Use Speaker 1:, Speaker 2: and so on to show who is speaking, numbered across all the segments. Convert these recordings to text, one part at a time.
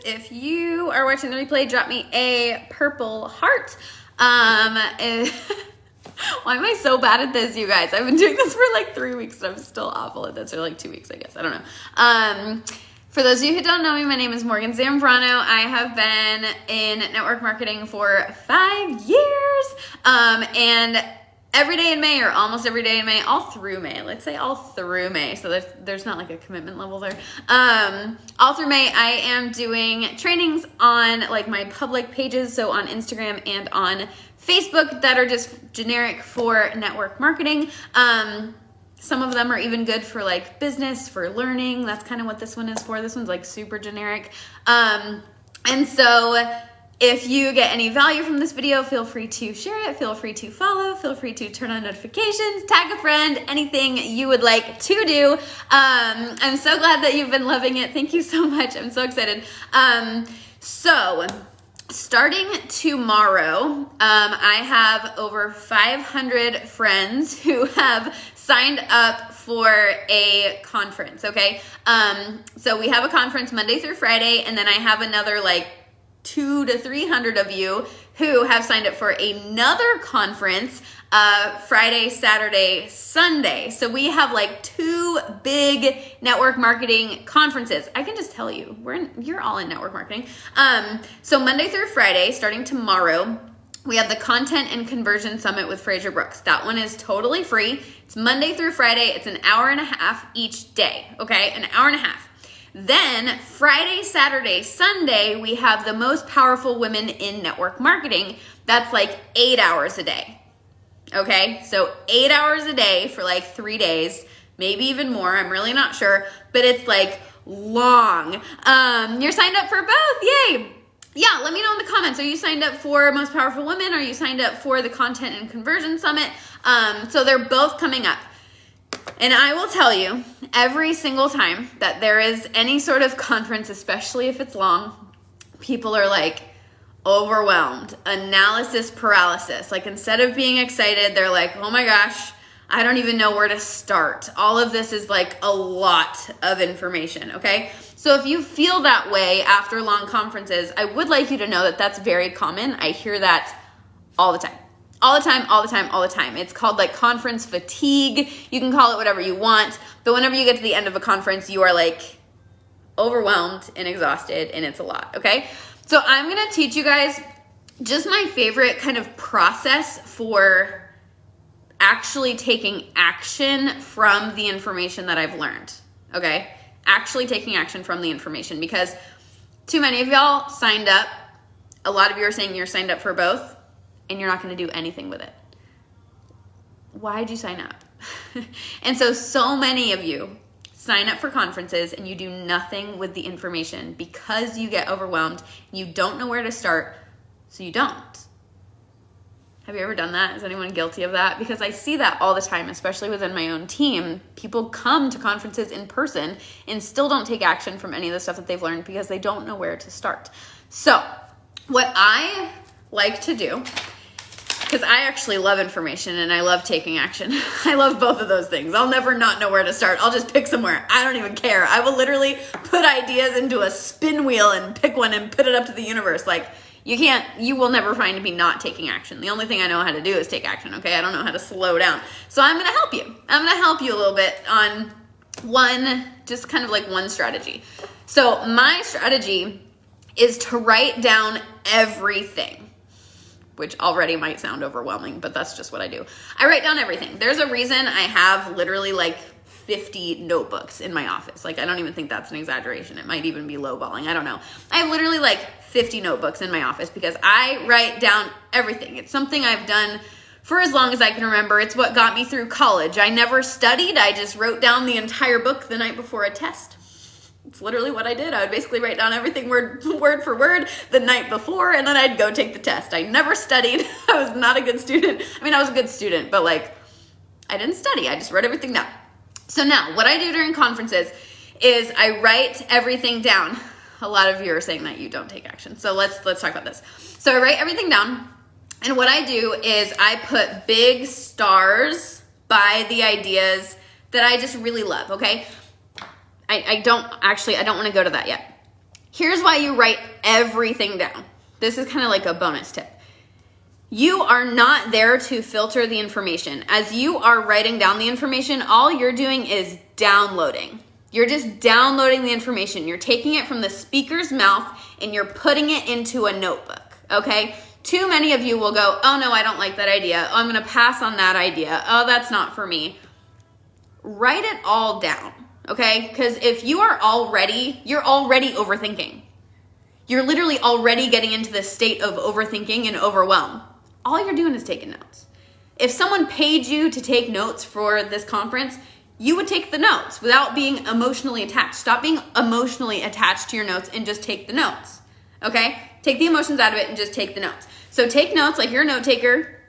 Speaker 1: If you are watching the replay, drop me a purple heart. Why am I so bad at this, you guys? I've been doing this for like 3 weeks and I'm still awful at this, or like 2 weeks, I guess. I don't know. For those of you who don't know me, my name is Morgan Zambrano. I have been in network marketing for 5 years. And every day in May, or almost every day in May, all through May, let's say all through May, so there's not like a commitment level there. All through May, I am doing trainings on like my public pages, so on Instagram and on Facebook, that are just generic for network marketing. Some of them are even good for like business, for learning. That's kind of what this one is for. This one's like super generic. And so if you get any value from this video, feel free to share it, feel free to follow, feel free to turn on notifications, tag a friend, anything you would like to do. I'm so glad that you've been loving it. Thank you so much. I'm so excited. So starting tomorrow, I have over 500 friends who have signed up for a conference, okay? So we have a conference Monday through Friday, and then I have another like 200 to 300 of you who have signed up for another conference Friday, Saturday, Sunday. So we have like 2 big network marketing conferences. I can just tell you, you're all in network marketing. So Monday through Friday, starting tomorrow, we have the Content and Conversion Summit with Fraser Brooks. That one is totally free. It's Monday through Friday. It's an hour and a half each day, okay? An hour and a half. Then Friday, Saturday, Sunday, we have the Most Powerful Women in Network Marketing. That's like 8 hours a day. Okay, so 8 hours a day for like 3 days, maybe even more. I'm really not sure, but it's like long. You're signed up for both, yay. Yeah, let me know in the comments. Are you signed up for Most Powerful Women? Are you signed up for the Content and Conversion Summit? So they're both coming up. And I will tell you, every single time that there is any sort of conference, especially if it's long, people are like overwhelmed, analysis paralysis. Like instead of being excited, they're like, oh my gosh, I don't even know where to start. All of this is like a lot of information, okay? So if you feel that way after long conferences, I would like you to know that that's very common. I hear that all the time. All the time, all the time, all the time. It's called like conference fatigue. You can call it whatever you want, but whenever you get to the end of a conference, you are like overwhelmed and exhausted, and it's a lot, okay? So I'm gonna teach you guys just my favorite kind of process for actually taking action from the information that I've learned, okay? Actually taking action from the information, because too many of y'all signed up. A lot of you are saying you're signed up for both, and you're not going to do anything with it. Why'd you sign up? And so many of you sign up for conferences and you do nothing with the information because you get overwhelmed. You don't know where to start, so you don't. Have you ever done that? Is anyone guilty of that? Because I see that all the time, especially within my own team. People come to conferences in person and still don't take action from any of the stuff that they've learned because they don't know where to start. So what I like to do, because I actually love information and I love taking action. I love both of those things. I'll never not know where to start. I'll just pick somewhere. I don't even care. I will literally put ideas into a spin wheel and pick one and put it up to the universe. Like, you will never find me not taking action. The only thing I know how to do is take action, okay? I don't know how to slow down. So I'm gonna help you. I'm gonna help you a little bit on just kind of like one strategy. So my strategy is to write down everything, which already might sound overwhelming, but that's just what I do. I write down everything. There's a reason I have literally like 50 notebooks in my office. Like, I don't even think that's an exaggeration. It might even be lowballing. I don't know. I have literally like 50 notebooks in my office because I write down everything. It's something I've done for as long as I can remember. It's what got me through college. I never studied. I just wrote down the entire book the night before a test. It's literally what I did. I would basically write down everything word for word the night before, and then I'd go take the test. I never studied. I was not a good student. I mean, I was a good student, but like, I didn't study. I just wrote everything down. So now, what I do during conferences is I write everything down. A lot of you are saying that you don't take action. So let's talk about this. So I write everything down, and what I do is I put big stars by the ideas that I just really love, okay? I don't want to go to that yet. Here's why you write everything down. This is kind of like a bonus tip. You are not there to filter the information. As you are writing down the information, all you're doing is downloading. You're just downloading the information. You're taking it from the speaker's mouth and you're putting it into a notebook, okay? Too many of you will go, oh no, I don't like that idea. Oh, I'm gonna pass on that idea. Oh, that's not for me. Write it all down, okay? Because if you're already overthinking. You're literally already getting into this state of overthinking and overwhelm. All you're doing is taking notes. If someone paid you to take notes for this conference, you would take the notes without being emotionally attached. Stop being emotionally attached to your notes and just take the notes, okay? Take the emotions out of it and just take the notes. So take notes like you're a note taker,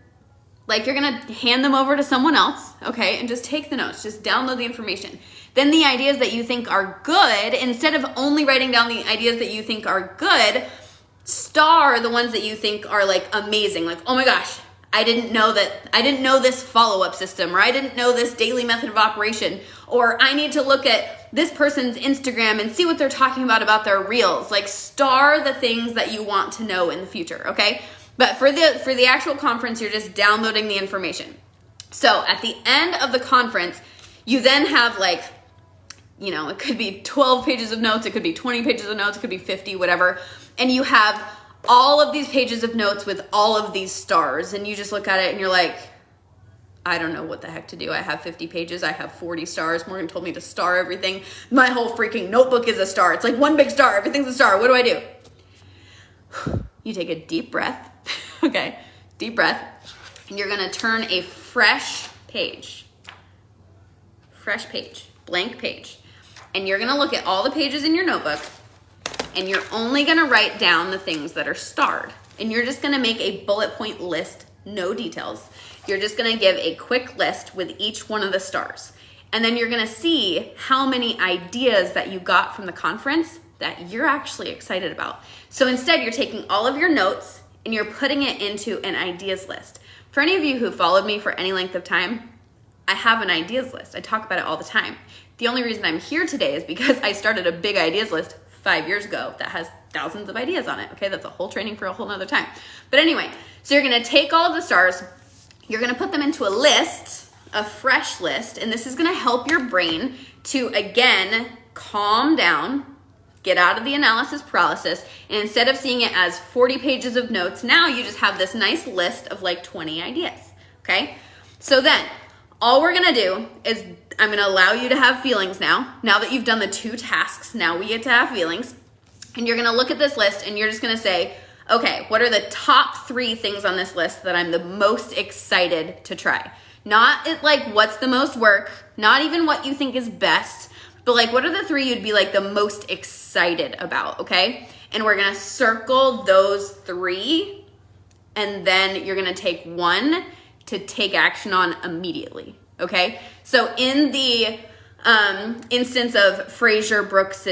Speaker 1: like you're gonna hand them over to someone else, okay? And just take the notes, just download the information. Then the ideas that you think are good, instead of only writing down the ideas that you think are good, star the ones that you think are like amazing. Like, oh my gosh, I didn't know this follow-up system, or I didn't know this daily method of operation, or I need to look at this person's Instagram and see what they're talking about their reels. Like, star the things that you want to know in the future, okay? But for the actual conference, you're just downloading the information. So at the end of the conference, you then have like, you know, it could be 12 pages of notes, it could be 20 pages of notes, it could be 50, whatever. And you have all of these pages of notes with all of these stars, and you just look at it and you're like, I don't know what the heck to do. I have 50 pages, I have 40 stars. Morgan told me to star everything. My whole freaking notebook is a star. It's like one big star, everything's a star. What do I do? You take a deep breath, okay? Deep breath. And you're gonna turn a fresh page, blank page. And you're gonna look at all the pages in your notebook, and you're only gonna write down the things that are starred. And you're just gonna make a bullet point list, no details. You're just gonna give a quick list with each one of the stars. And then you're gonna see how many ideas that you got from the conference that you're actually excited about. So instead, you're taking all of your notes and you're putting it into an ideas list. For any of you who followed me for any length of time, I have an ideas list. I talk about it all the time. The only reason I'm here today is because I started a big ideas list 5 years ago that has thousands of ideas on it. Okay, that's a whole training for a whole nother time. But anyway, so you're gonna take all of the stars, you're gonna put them into a list, a fresh list, and this is gonna help your brain to, again, calm down, get out of the analysis paralysis, and instead of seeing it as 40 pages of notes, now you just have this nice list of like 20 ideas, okay? So then, all we're gonna do is I'm gonna allow you to have feelings now. Now that you've done the 2 tasks, now we get to have feelings. And you're gonna look at this list and you're just gonna say, okay, what are the top 3 things on this list that I'm the most excited to try? Not like what's the most work, not even what you think is best, but like what are the 3 you'd be like the most excited about, okay? And we're gonna circle those 3, and then you're gonna take 1 to take action on immediately, okay? So in the instance of Fraser Brooks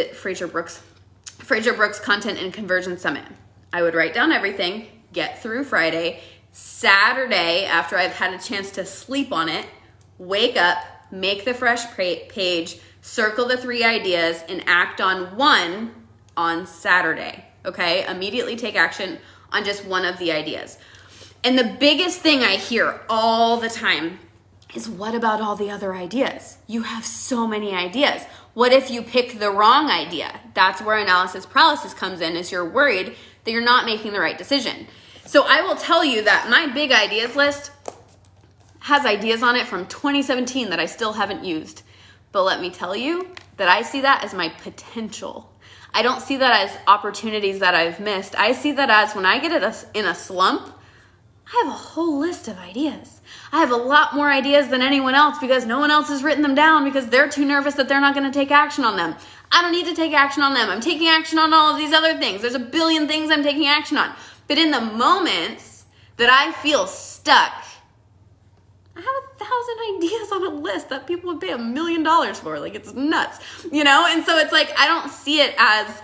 Speaker 1: Content and Conversion Summit, I would write down everything, get through Friday, Saturday, after I've had a chance to sleep on it, wake up, make the fresh page, circle the 3 ideas, and act on 1 on Saturday, okay? Immediately take action on just 1 of the ideas. And the biggest thing I hear all the time is, what about all the other ideas? You have so many ideas. What if you pick the wrong idea? That's where analysis paralysis comes in, is you're worried that you're not making the right decision. So I will tell you that my big ideas list has ideas on it from 2017 that I still haven't used. But let me tell you that I see that as my potential. I don't see that as opportunities that I've missed. I see that as when I get in a slump, I have a whole list of ideas. I have a lot more ideas than anyone else because no one else has written them down because they're too nervous that they're not going to take action on them. I don't need to take action on them. I'm taking action on all of these other things. There's a billion things I'm taking action on. But in the moments that I feel stuck, I have 1,000 ideas on a list that people would pay $1 million for. Like, it's nuts, you know? And so it's like, I don't see it as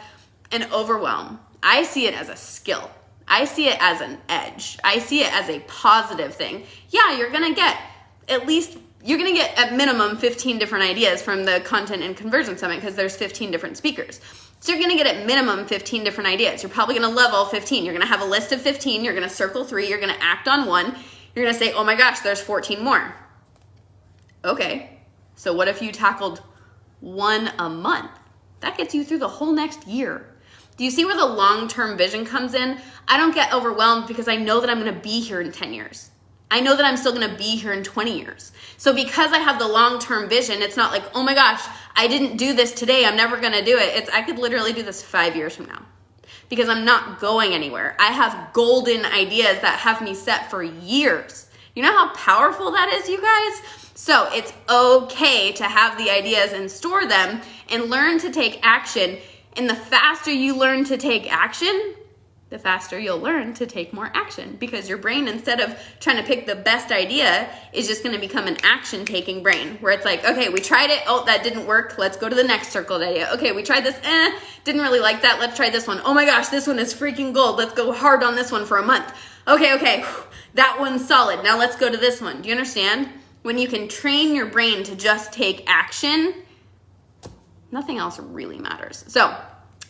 Speaker 1: an overwhelm. I see it as a skill. I see it as an edge. I see it as a positive thing. Yeah, you're gonna get at minimum 15 different ideas from the Content and Conversion Summit because there's 15 different speakers. So you're gonna get at minimum 15 different ideas. You're probably gonna level 15. You're gonna have a list of 15, you're gonna circle 3, you're gonna act on 1, you're gonna say, oh my gosh, there's 14 more. Okay, so what if you tackled 1 a month? That gets you through the whole next year. Do you see where the long-term vision comes in? I don't get overwhelmed because I know that I'm gonna be here in 10 years. I know that I'm still gonna be here in 20 years. So because I have the long-term vision, it's not like, oh my gosh, I didn't do this today, I'm never gonna do it. I could literally do this 5 years from now because I'm not going anywhere. I have golden ideas that have me set for years. You know how powerful that is, you guys? So it's okay to have the ideas and store them and learn to take action. And the faster you learn to take action, the faster you'll learn to take more action, because your brain, instead of trying to pick the best idea, is just going to become an action-taking brain, where it's like, okay, we tried it. Oh, that didn't work. Let's go to the next circled idea. Okay, we tried this. Didn't really like that. Let's try this one. Oh my gosh, this one is freaking gold. Let's go hard on this one for a month. Okay, that one's solid. Now let's go to this one. Do you understand? When you can train your brain to just take action, nothing else really matters. So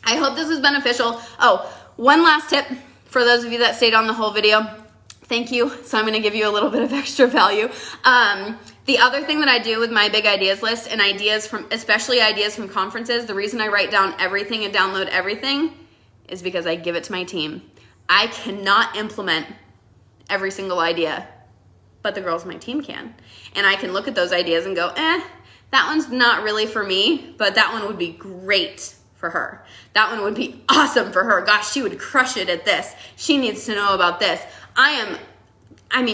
Speaker 1: I hope this was beneficial. Oh, one last tip for those of you that stayed on the whole video. Thank you. So I'm going to give you a little bit of extra value. The other thing that I do with my big ideas list and ideas from, especially ideas from conferences, the reason I write down everything and download everything is because I give it to my team. I cannot implement every single idea, but the girls on my team can. And I can look at those ideas and go, that one's not really for me, but that one would be great for her. That one would be awesome for her. Gosh, she would crush it at this. She needs to know about this.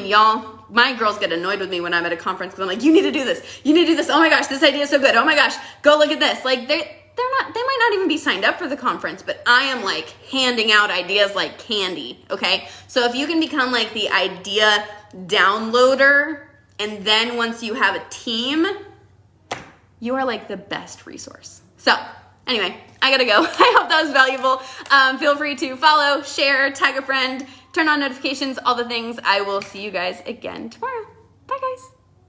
Speaker 1: Y'all, my girls get annoyed with me when I'm at a conference because I'm like, you need to do this. You need to do this. Oh my gosh, this idea is so good. Oh my gosh, go look at this. Like they might not even be signed up for the conference, but I am like handing out ideas like candy, okay? So if you can become like the idea downloader, and then once you have a team, you are like the best resource. So anyway, I gotta go. I hope that was valuable. Feel free to follow, share, tag a friend, turn on notifications, all the things. I will see you guys again tomorrow. Bye, guys.